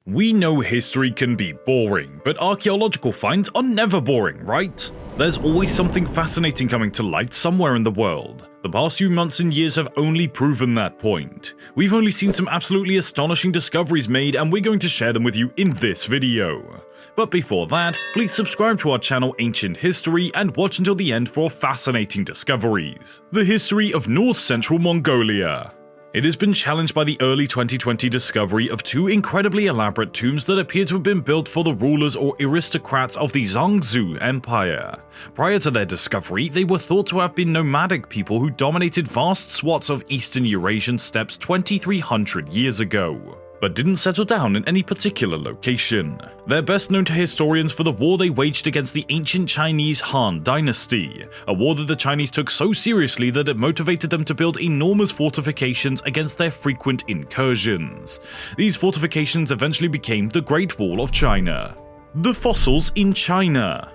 We know history can be boring, but archaeological finds are never boring, right? There's always something fascinating coming to light somewhere in the world. The past few months and years have only proven that point. We've only seen some absolutely astonishing discoveries made, and we're going to share them with you in this video. But before that, please subscribe to our channel Ancient History and watch until the end for fascinating discoveries. The history of north-central Mongolia. It has been challenged by the early 2020 discovery of two incredibly elaborate tombs that appear to have been built for the rulers or aristocrats of the Zhangzhou Empire. Prior to their discovery, they were thought to have been nomadic people who dominated vast swaths of eastern Eurasian steppes 2,300 years ago, but didn't settle down in any particular location. They're best known to historians for the war they waged against the ancient Chinese Han Dynasty, a war that the Chinese took so seriously that it motivated them to build enormous fortifications against their frequent incursions. These fortifications eventually became the Great Wall of China. The fossils in China.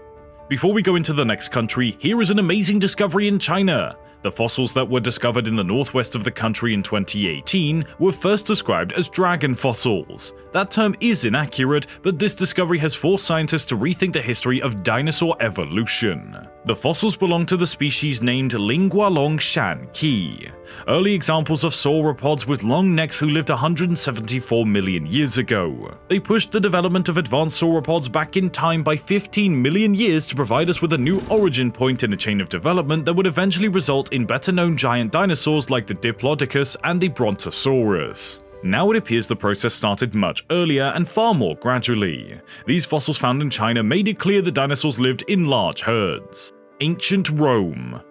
Before we go into the next country, here is an amazing discovery in China. The fossils that were discovered in the northwest of the country in 2018 were first described as dragon fossils. That term is inaccurate, but this discovery has forced scientists to rethink the history of dinosaur evolution. The fossils belong to the species named Linggualong Shan Qi, early examples of sauropods with long necks who lived 174 million years ago. They pushed the development of advanced sauropods back in time by 15 million years to provide us with a new origin point in a chain of development that would eventually result in better-known giant dinosaurs like the Diplodocus and the Brontosaurus. Now it appears the process started much earlier and far more gradually. These fossils found in China made it clear the dinosaurs lived in large herds. Ancient Rome.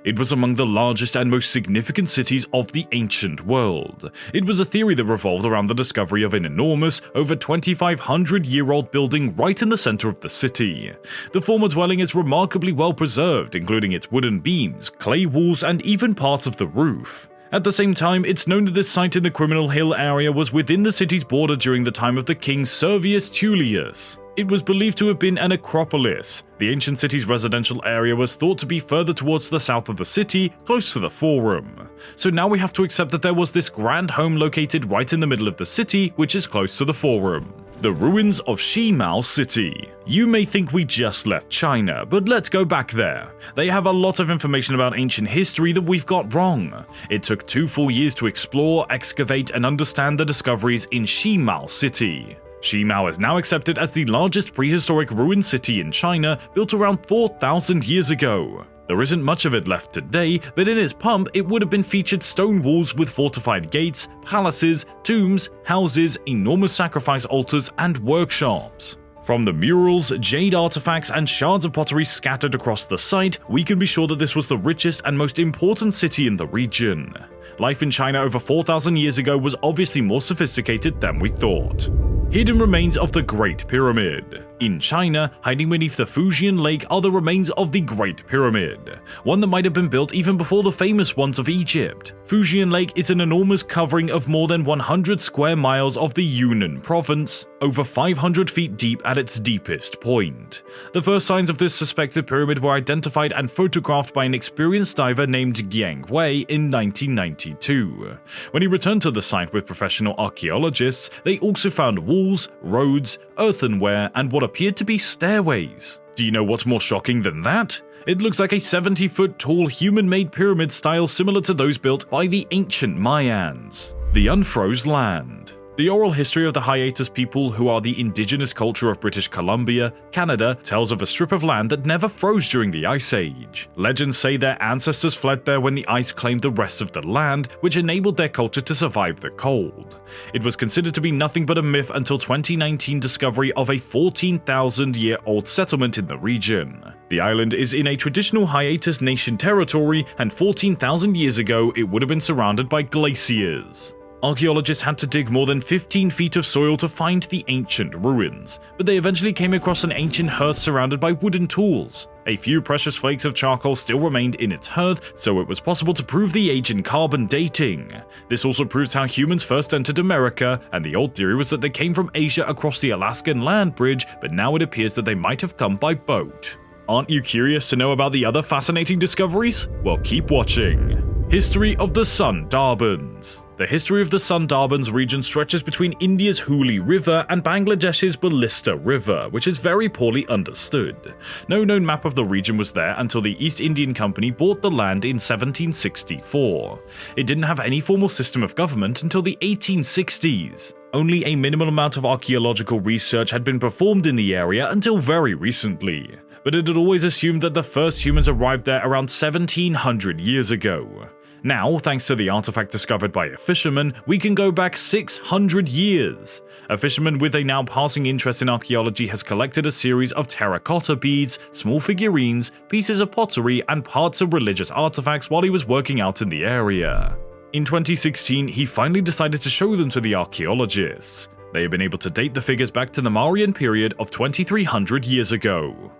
It was among the largest and most significant cities of the ancient world. It was a theory that revolved around the discovery of an enormous, over 2,500-year-old building right in the center of the city. The former dwelling is remarkably well preserved, including its wooden beams, clay walls, and even parts of the roof. At the same time, it's known that this site in the Criminal Hill area was within the city's border during the time of the king Servius Tullius. It was believed to have been an acropolis. The ancient city's residential area was thought to be further towards the south of the city, close to the Forum. So now we have to accept that there was this grand home located right in the middle of the city, which is close to the Forum. The ruins of Shimao City. You may think we just left China, but let's go back there. They have a lot of information about ancient history that we've got wrong. It took 2 full years to explore, excavate, and understand the discoveries in Shimao City. Shimao is now accepted as the largest prehistoric ruined city in China, built around 4,000 years ago. There isn't much of it left today, but in its pump it would have been featured stone walls with fortified gates, palaces, tombs, houses, enormous sacrifice altars, and workshops. From the murals, jade artifacts, and shards of pottery scattered across the site, we can be sure that this was the richest and most important city in the region. Life in China over 4,000 years ago was obviously more sophisticated than we thought. Hidden remains of the Great Pyramid. In China, hiding beneath the Fujian Lake are the remains of the Great Pyramid, one that might have been built even before the famous ones of Egypt. Fujian Lake is an enormous covering of more than 100 square miles of the Yunnan province, over 500 feet deep at its deepest point. The first signs of this suspected pyramid were identified and photographed by an experienced diver named Jiang Wei in 1992. When he returned to the site with professional archaeologists, they also found walls, roads, earthenware, and what appeared to be stairways. Do you know what's more shocking than that? It looks like a 70-foot tall human-made pyramid style similar to those built by the ancient Mayans. The Unfroze Land. The oral history of the Hiatus people, who are the indigenous culture of British Columbia, Canada, tells of a strip of land that never froze during the Ice Age. Legends say their ancestors fled there when the ice claimed the rest of the land, which enabled their culture to survive the cold. It was considered to be nothing but a myth until 2019 discovery of a 14,000-year-old settlement in the region. The island is in a traditional Hiatus Nation territory, and 14,000 years ago it would have been surrounded by glaciers. Archaeologists had to dig more than 15 feet of soil to find the ancient ruins, but they eventually came across an ancient hearth surrounded by wooden tools. A few precious flakes of charcoal still remained in its hearth, so it was possible to prove the age in carbon dating. This also proves how humans first entered America, and the old theory was that they came from Asia across the Alaskan land bridge, but now it appears that they might have come by boat. Aren't you curious to know about the other fascinating discoveries? Well, keep watching. History of the Sundarbans. The history of the Sundarbans region stretches between India's Hooghly River and Bangladesh's Balista River, which is very poorly understood. No known map of the region was there until the East Indian Company bought the land in 1764. It didn't have any formal system of government until the 1860s. Only a minimal amount of archaeological research had been performed in the area until very recently, but it had always assumed that the first humans arrived there around 1700 years ago. Now, thanks to the artifact discovered by a fisherman, we can go back 600 years. A fisherman with a now passing interest in archaeology has collected a series of terracotta beads, small figurines, pieces of pottery, and parts of religious artifacts while he was working out in the area. In 2016, he finally decided to show them to the archaeologists. They have been able to date the figures back to the Mauryan period of 2300 years ago.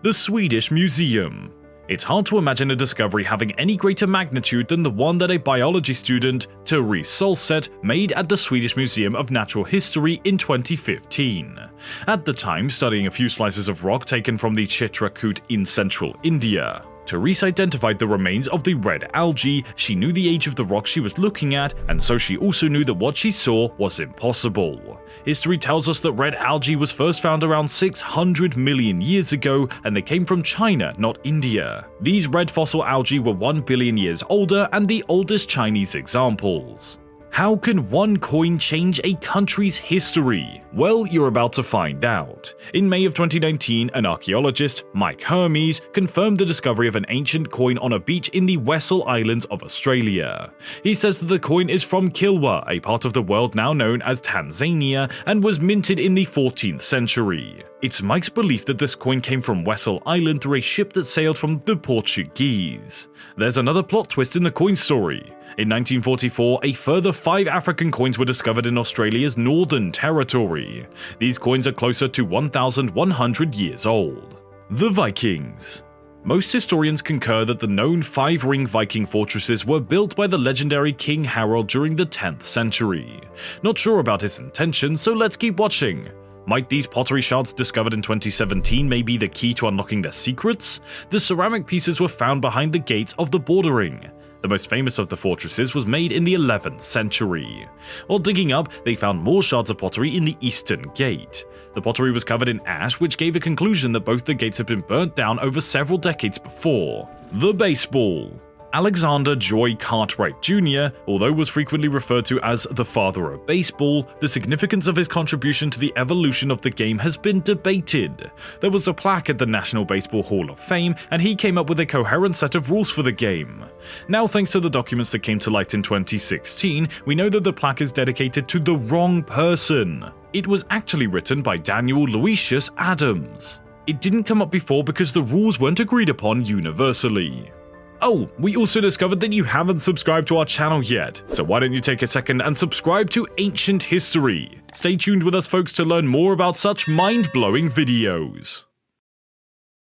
The Swedish Museum. It's hard to imagine a discovery having any greater magnitude than the one that a biology student, Therese Solset, made at the Swedish Museum of Natural History in 2015. At the time, studying a few slices of rock taken from the Chitrakoot in central India. Therese identified the remains of the red algae, she knew the age of the rock she was looking at, and so she also knew that what she saw was impossible. History tells us that red algae was first found around 600 million years ago, and they came from China, not India. These red fossil algae were 1 billion years older and the oldest Chinese examples. How can one coin change a country's history? Well, you're about to find out. In May of 2019, an archaeologist, Mike Hermes, confirmed the discovery of an ancient coin on a beach in the Wessel Islands of Australia. He says that the coin is from Kilwa, a part of the world now known as Tanzania, and was minted in the 14th century. It's Mike's belief that this coin came from Wessel Island through a ship that sailed from the Portuguese. There's another plot twist in the coin story. In 1944, a further 5 African coins were discovered in Australia's Northern Territory. These coins are closer to 1,100 years old. The Vikings. Most historians concur that the known 5-ring Viking fortresses were built by the legendary King Harald during the 10th century. Not sure about his intentions, so let's keep watching. Might these pottery shards discovered in 2017 may be the key to unlocking their secrets? The ceramic pieces were found behind the gates of the Bordering. The most famous of the fortresses was made in the 11th century. While digging up, they found more shards of pottery in the eastern gate. The pottery was covered in ash, which gave a conclusion that both the gates had been burnt down over several decades before. The baseball. Alexander Joy Cartwright Jr., although was frequently referred to as the father of baseball, the significance of his contribution to the evolution of the game has been debated. There was a plaque at the National Baseball Hall of Fame, and he came up with a coherent set of rules for the game. Now, thanks to the documents that came to light in 2016, we know that the plaque is dedicated to the wrong person. It was actually written by Daniel Lucius Adams. It didn't come up before because the rules weren't agreed upon universally. Oh, we also discovered that you haven't subscribed to our channel yet, so why don't you take a second and subscribe to Ancient History? Stay tuned with us folks to learn more about such mind-blowing videos.